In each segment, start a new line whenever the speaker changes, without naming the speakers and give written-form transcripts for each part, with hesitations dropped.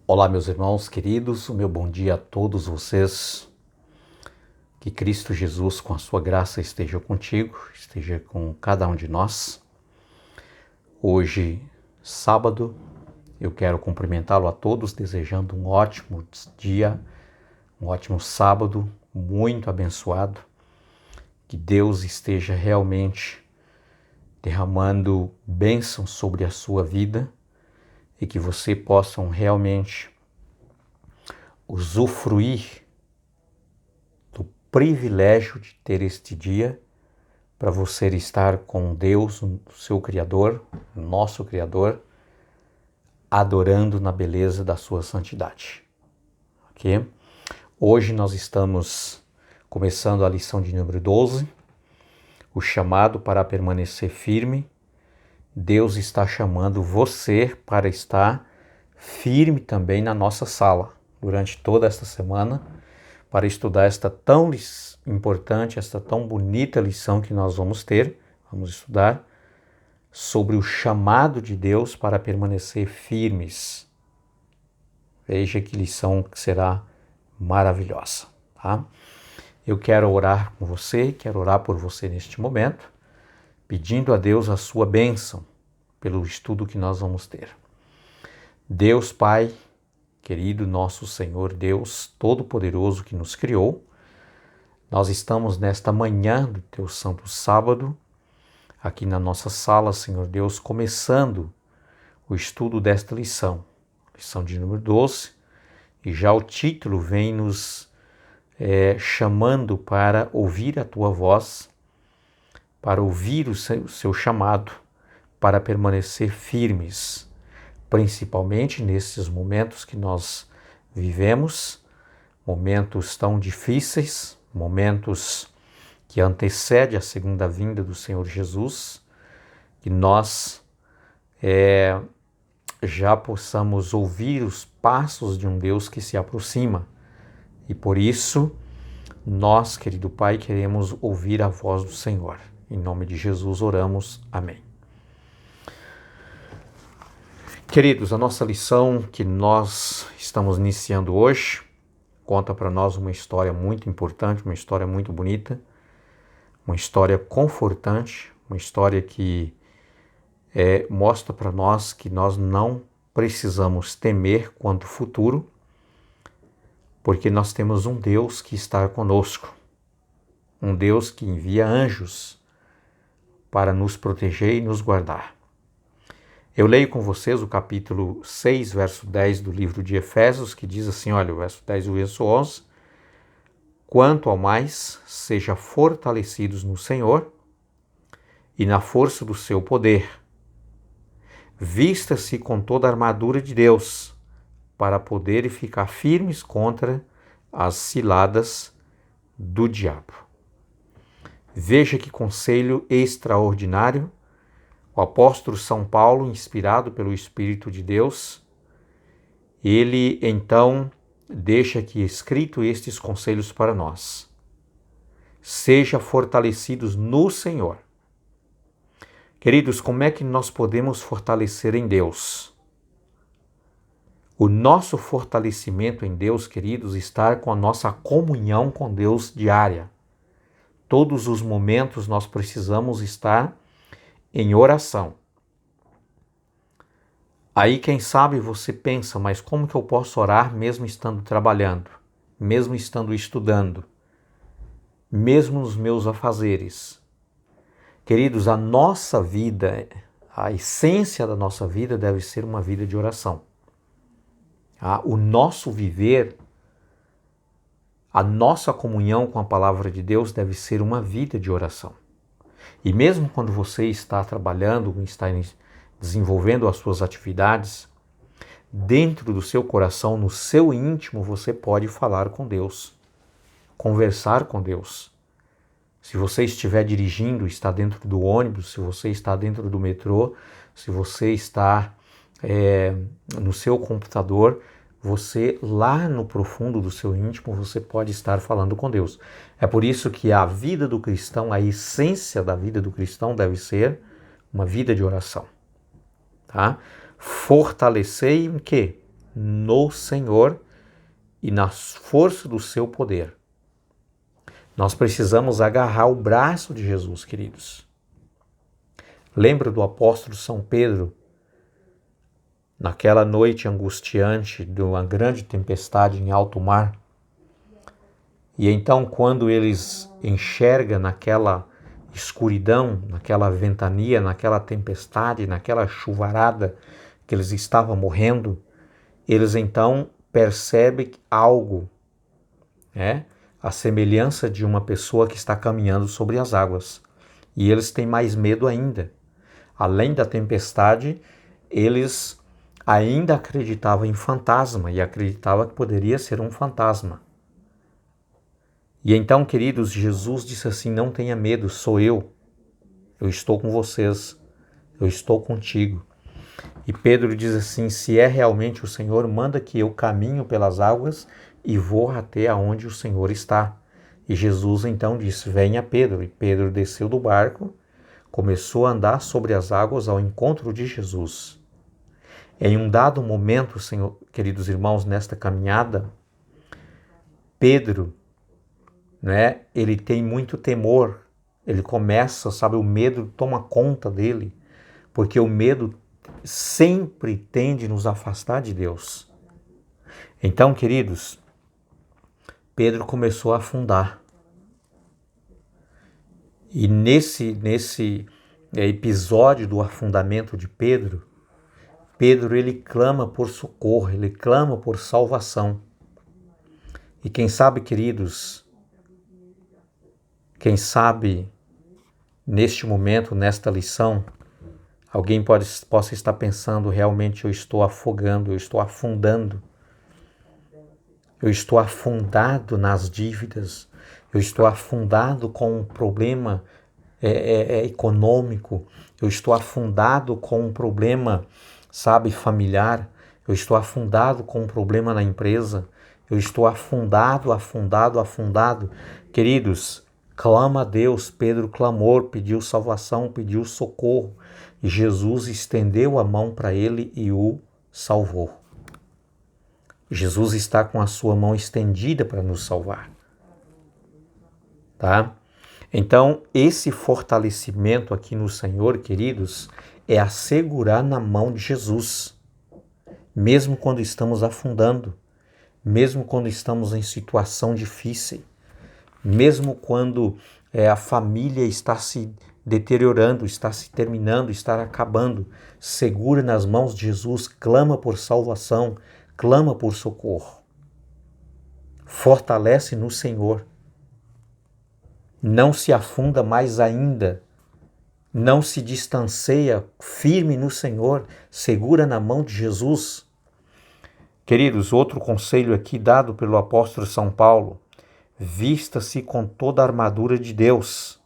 Olá, meus irmãos queridos, o meu bom dia a todos vocês. Que Cristo Jesus, com a sua graça, esteja contigo, esteja com cada um de nós. Hoje, sábado, eu quero cumprimentá-lo a todos, desejando um ótimo dia, um ótimo sábado, muito abençoado. Que Deus esteja realmente derramando bênçãos sobre a sua vida e que você possam realmente usufruir do privilégio de ter este dia para você estar com Deus, o seu Criador, o nosso Criador, adorando na beleza da sua santidade. Ok? Hoje nós estamos começando a lição de número 12, o chamado para permanecer firme. Deus está chamando você para estar firme também na nossa sala durante toda esta semana, para estudar esta tão importante, esta tão bonita lição que nós vamos ter. Vamos estudar sobre o chamado de Deus para permanecer firmes. Veja que lição que será maravilhosa, tá? Eu quero orar com você, quero orar por você neste momento, pedindo a Deus a sua bênção pelo estudo que nós vamos ter. Deus Pai, querido nosso Senhor Deus Todo-Poderoso que nos criou, nós estamos nesta manhã do Teu Santo Sábado, aqui na nossa sala, Senhor Deus, começando o estudo desta lição de número 12, e já o título vem nos chamando para ouvir a Tua voz, para ouvir o seu chamado, para permanecer firmes, principalmente nesses momentos que nós vivemos, momentos tão difíceis, momentos que antecedem a segunda vinda do Senhor Jesus, que nós já possamos ouvir os passos de um Deus que se aproxima. E por isso, nós, querido Pai, queremos ouvir a voz do Senhor. Em nome de Jesus oramos. Amém. Queridos, a nossa lição que nós estamos iniciando hoje conta para nós uma história muito importante, uma história muito bonita, uma história confortante, uma história que mostra para nós que nós não precisamos temer quanto ao futuro, porque nós temos um Deus que está conosco, um Deus que envia anjos para nos proteger e nos guardar. Eu leio com vocês o capítulo 6, verso 10 do livro de Efésios, que diz assim, olha, o verso 10 e o verso 11, quanto ao mais, seja fortalecidos no Senhor e na força do seu poder. Vista-se com toda a armadura de Deus, para poder ficar firmes contra as ciladas do diabo. Veja que conselho extraordinário. O apóstolo São Paulo, inspirado pelo Espírito de Deus, ele então deixa aqui escrito estes conselhos para nós. Seja fortalecidos no Senhor. Queridos, como é que nós podemos fortalecer em Deus? O nosso fortalecimento em Deus, queridos, está com a nossa comunhão com Deus diária. Todos os momentos nós precisamos estar em oração. Aí, quem sabe, você pensa, mas como que eu posso orar mesmo estando trabalhando, mesmo estando estudando, mesmo nos meus afazeres? Queridos, a nossa vida, a essência da nossa vida deve ser uma vida de oração. O nosso viver, a nossa comunhão com a palavra de Deus deve ser uma vida de oração. E mesmo quando você está trabalhando, está desenvolvendo as suas atividades, dentro do seu coração, no seu íntimo, você pode falar com Deus, conversar com Deus. Se você estiver dirigindo, está dentro do ônibus, se você está dentro do metrô, se você está no seu computador, você lá no profundo do seu íntimo, você pode estar falando com Deus. É por isso que a vida do cristão, a essência da vida do cristão deve ser uma vida de oração. Tá? Fortalecei em quê? no Senhor e na força do seu poder. Nós precisamos agarrar o braço de Jesus, queridos. Lembra do apóstolo São Pedro, naquela noite angustiante de uma grande tempestade em alto mar? E então, quando eles enxergam naquela escuridão, naquela ventania, naquela tempestade, naquela chuvarada que eles estavam morrendo, eles então percebem algo, né? A semelhança de uma pessoa que está caminhando sobre as águas. E eles têm mais medo ainda. Além da tempestade, eles ainda acreditavam em fantasma e acreditavam que poderia ser um fantasma. E então, queridos, Jesus disse assim: não tenha medo, sou eu estou com vocês, eu estou contigo. E Pedro diz assim: se é realmente o Senhor, manda que eu caminho pelas águas e vou até aonde o Senhor está. E Jesus então disse: venha, Pedro. E Pedro desceu do barco, começou a andar sobre as águas ao encontro de Jesus. Em um dado momento, Senhor, queridos irmãos, nesta caminhada, Pedro, né, ele tem muito temor. Ele começa, sabe, o medo toma conta dele, porque o medo sempre tende a nos afastar de Deus. Então, queridos, Pedro começou a afundar. E nesse episódio do afundamento de Pedro, ele clama por socorro, ele clama por salvação. E quem sabe, queridos, neste momento, nesta lição, alguém possa estar pensando: realmente eu estou afogando, eu estou afundando. Eu estou afundado nas dívidas, eu estou afundado com um problema econômico, eu estou afundado com um problema, sabe, familiar, eu estou afundado com um problema na empresa, eu estou afundado. Queridos, clama a Deus. Pedro clamou, pediu salvação, pediu socorro, e Jesus estendeu a mão para ele e o salvou. Jesus está com a sua mão estendida para nos salvar, tá? Então, esse fortalecimento aqui no Senhor, queridos, é assegurar na mão de Jesus, mesmo quando estamos afundando, mesmo quando estamos em situação difícil, mesmo quando a família está se deteriorando, está se terminando, está acabando, segura nas mãos de Jesus, clama por salvação, clama por socorro. Fortalece no Senhor. Não se afunda mais ainda. Não se distancia, firme no Senhor, segura na mão de Jesus. Queridos, outro conselho aqui dado pelo apóstolo São Paulo: vista-se com toda a armadura de Deus.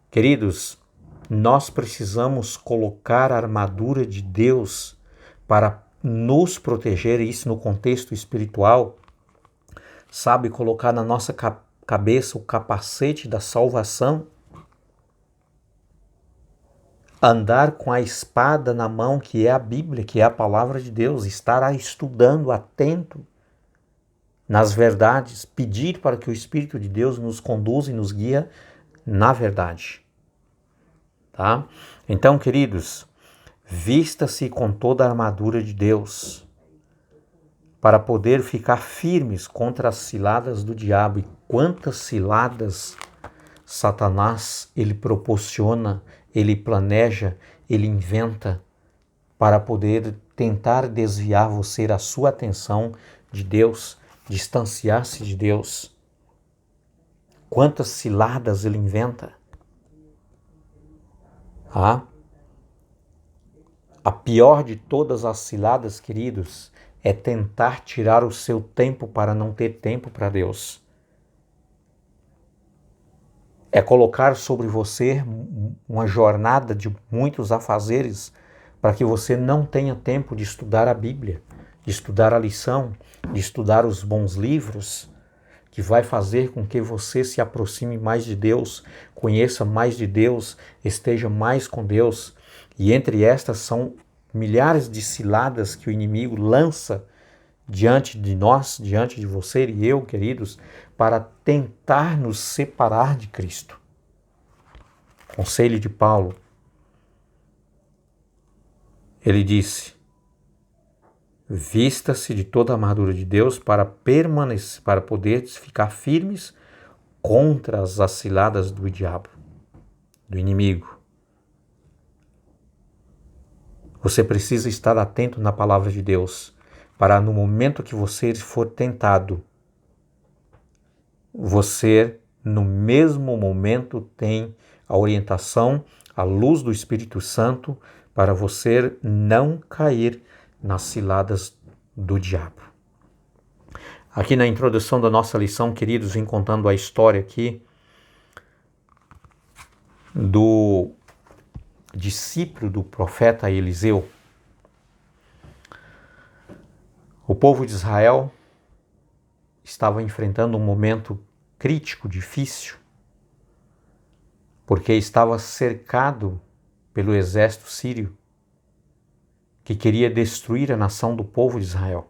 Queridos, nós precisamos colocar a armadura de Deus para nos proteger, isso no contexto espiritual, sabe, colocar na nossa cabeça o capacete da salvação, andar com a espada na mão, que é a Bíblia, que é a palavra de Deus, estar estudando, atento nas verdades, pedir para que o Espírito de Deus nos conduza e nos guie na verdade, tá? Então, queridos, vista-se com toda a armadura de Deus para poder ficar firmes contra as ciladas do diabo. E quantas ciladas Satanás ele proporciona, ele planeja, ele inventa para poder tentar desviar você, a sua atenção de Deus, distanciar-se de Deus. Quantas ciladas ele inventa. A pior de todas as ciladas, queridos, é tentar tirar o seu tempo para não ter tempo para Deus. É colocar sobre você uma jornada de muitos afazeres para que você não tenha tempo de estudar a Bíblia, de estudar a lição, de estudar os bons livros, que vai fazer com que você se aproxime mais de Deus, conheça mais de Deus, esteja mais com Deus. E entre estas são milhares de ciladas que o inimigo lança diante de nós, diante de você e eu, queridos, para tentar nos separar de Cristo. Conselho de Paulo. Ele disse: vista-se de toda a armadura de Deus para permanecer, para poder ficar firmes contra as ciladas do diabo, do inimigo. Você precisa estar atento na palavra de Deus, para no momento que você for tentado, você no mesmo momento tem a orientação, a luz do Espírito Santo, para você não cair nas ciladas do diabo. Aqui na introdução da nossa lição, queridos, vem contando a história aqui do discípulo do profeta Eliseu. O povo de Israel estava enfrentando um momento crítico, difícil, porque estava cercado pelo exército sírio, que queria destruir a nação do povo de Israel.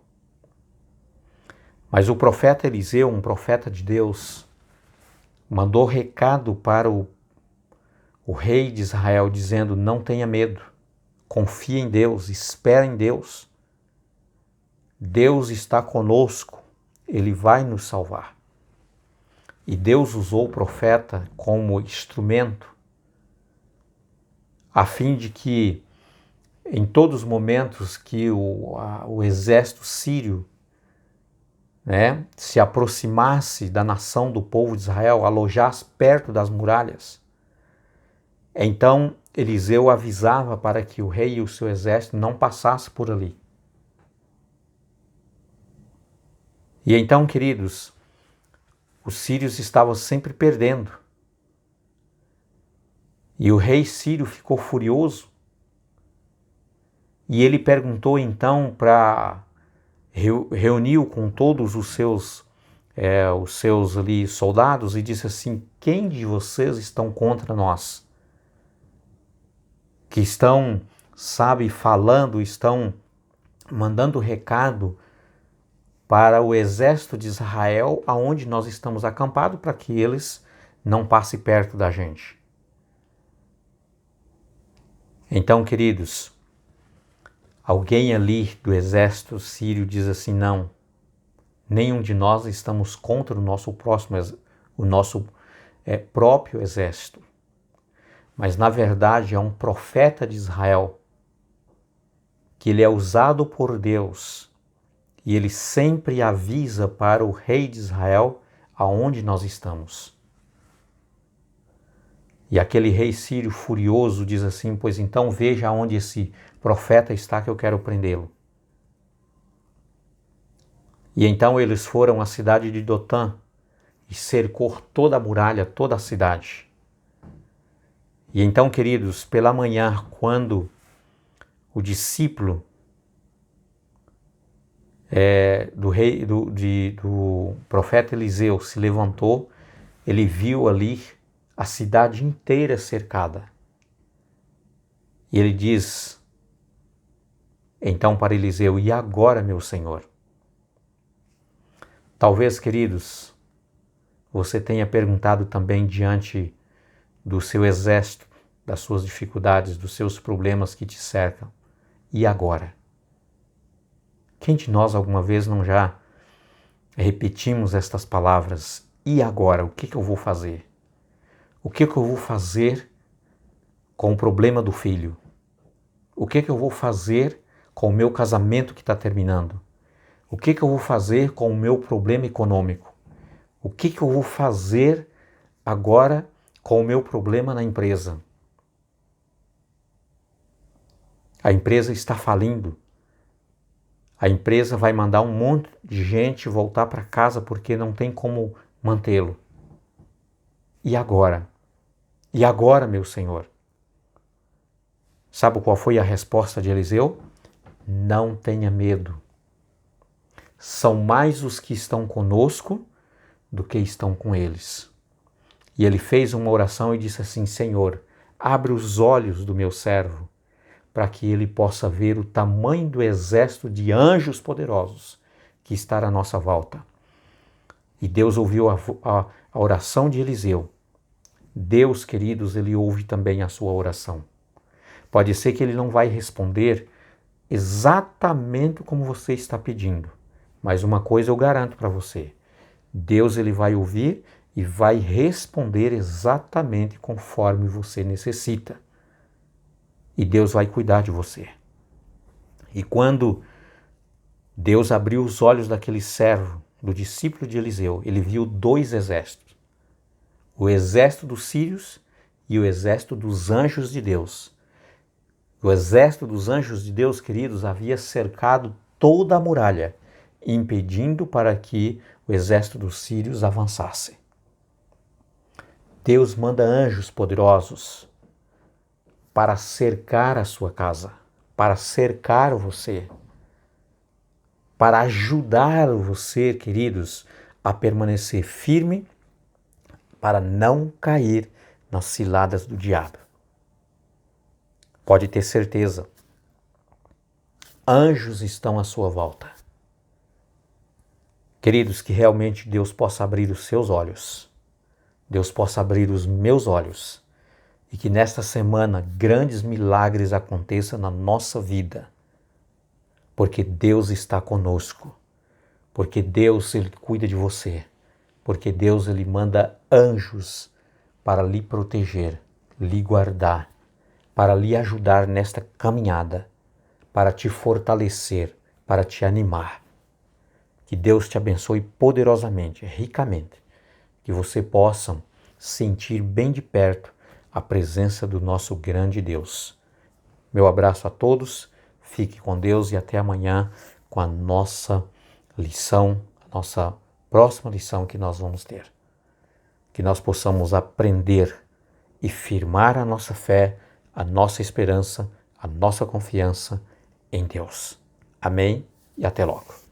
Mas o profeta Eliseu, um profeta de Deus, mandou recado para o rei de Israel, dizendo: não tenha medo, confia em Deus, espera em Deus. Deus está conosco, Ele vai nos salvar. E Deus usou o profeta como instrumento, a fim de que, em todos os momentos que o exército sírio se aproximasse da nação do povo de Israel, alojasse perto das muralhas, então Eliseu avisava para que o rei e o seu exército não passassem por ali. E então, queridos, os sírios estavam sempre perdendo. E o rei sírio ficou furioso. E ele perguntou então reuniu com todos os seus ali soldados e disse assim: quem de vocês estão contra nós? Que estão, falando, estão mandando recado para o exército de Israel, aonde nós estamos acampados, para que eles não passem perto da gente. Então, queridos, alguém ali do exército sírio diz assim: não, nenhum de nós estamos contra o nosso próprio exército. Mas, na verdade, é um profeta de Israel, que ele é usado por Deus, e ele sempre avisa para o rei de Israel aonde nós estamos. E aquele rei sírio furioso diz assim: pois então veja aonde esse profeta está, que eu quero prendê-lo. E então eles foram à cidade de Dotã e cercou toda a muralha, toda a cidade. E então, queridos, pela manhã, quando o discípulo do profeta Eliseu se levantou, ele viu ali a cidade inteira cercada. E ele diz então para Eliseu: e agora, meu senhor? Talvez, queridos, você tenha perguntado também diante do seu exército, das suas dificuldades, dos seus problemas que te cercam: e agora? Quem de nós alguma vez não já repetimos estas palavras? E agora? O que eu vou fazer? O que eu vou fazer com o problema do filho? O que eu vou fazer com o meu casamento que está terminando? O que eu vou fazer com o meu problema econômico? O que eu vou fazer agora com o meu problema na empresa? A empresa está falindo. A empresa vai mandar um monte de gente voltar para casa porque não tem como mantê-lo. E agora? E agora, meu Senhor? Sabe qual foi a resposta de Eliseu? Não tenha medo. São mais os que estão conosco do que estão com eles. E ele fez uma oração e disse assim: Senhor, abre os olhos do meu servo, para que ele possa ver o tamanho do exército de anjos poderosos que está à nossa volta. E Deus ouviu a oração de Eliseu. Deus, queridos, ele ouve também a sua oração. Pode ser que ele não vai responder exatamente como você está pedindo, mas uma coisa eu garanto para você: Deus ele vai ouvir e vai responder exatamente conforme você necessita. E Deus vai cuidar de você. E quando Deus abriu os olhos daquele servo, do discípulo de Eliseu, ele viu dois exércitos: o exército dos sírios e o exército dos anjos de Deus. O exército dos anjos de Deus, queridos, havia cercado toda a muralha, impedindo para que o exército dos sírios avançasse. Deus manda anjos poderosos para cercar a sua casa, para cercar você, para ajudar você, queridos, a permanecer firme, para não cair nas ciladas do diabo. Pode ter certeza, anjos estão à sua volta. Queridos, que realmente Deus possa abrir os seus olhos, Deus possa abrir os meus olhos, e que nesta semana grandes milagres aconteçam na nossa vida, porque Deus está conosco, porque Deus ele cuida de você, porque Deus ele manda anjos para lhe proteger, lhe guardar, para lhe ajudar nesta caminhada, para te fortalecer, para te animar. Que Deus te abençoe poderosamente, ricamente, que você possa sentir bem de perto a presença do nosso grande Deus. Meu abraço a todos, fique com Deus e até amanhã com a nossa lição, a nossa próxima lição que nós vamos ter. Que nós possamos aprender e firmar a nossa fé, a nossa esperança, a nossa confiança em Deus. Amém e até logo.